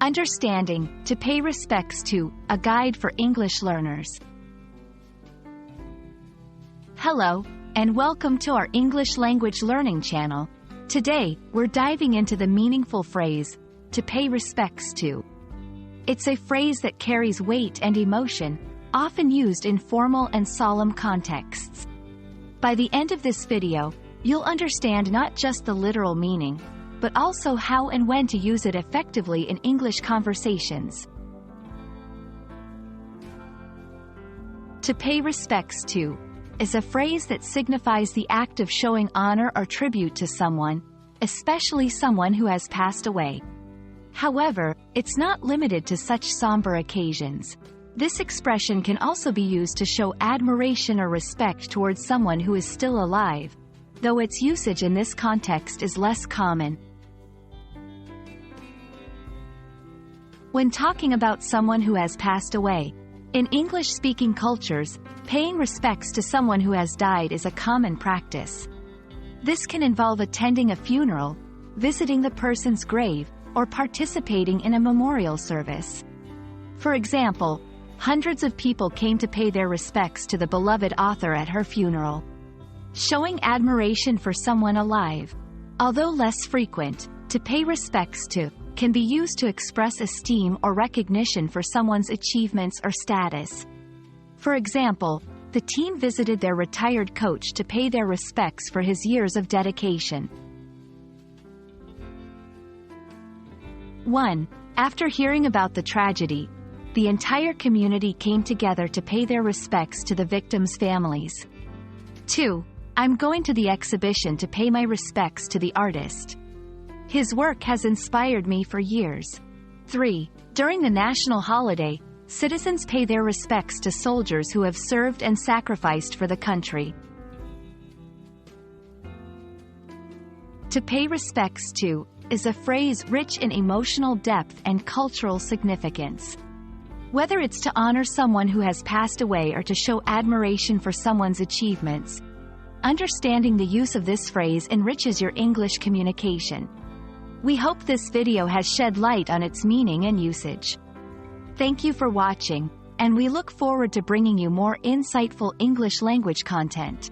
Understanding, to pay respects to, a guide for English learners. Hello, and welcome to our English language learning channel. Today, we're diving into the meaningful phrase, to pay respects to. It's a phrase that carries weight and emotion, often used in formal and solemn contexts. By the end of this video, you'll understand not just the literal meaning, but also how and when to use it effectively in English conversations. To pay respects to is a phrase that signifies the act of showing honor or tribute to someone, especially someone who has passed away. However, it's not limited to such somber occasions. This expression can also be used to show admiration or respect towards someone who is still alive, though its usage in this context is less common. When talking about someone who has passed away, in English-speaking cultures, paying respects to someone who has died is a common practice. This can involve attending a funeral, visiting the person's grave, or participating in a memorial service. For example, hundreds of people came to pay their respects to the beloved author at her funeral. Showing admiration for someone alive, although less frequent, to pay respects to can be used to express esteem or recognition for someone's achievements or status. For example, the team visited their retired coach to pay their respects for his years of dedication. 1. After hearing about the tragedy, the entire community came together to pay their respects to the victims' families. 2. I'm going to the exhibition to pay my respects to the artist. His work has inspired me for years. 3. During the national holiday, citizens pay their respects to soldiers who have served and sacrificed for the country. To pay respects to is a phrase rich in emotional depth and cultural significance. Whether it's to honor someone who has passed away or to show admiration for someone's achievements, understanding the use of this phrase enriches your English communication. We hope this video has shed light on its meaning and usage. Thank you for watching, and we look forward to bringing you more insightful English language content.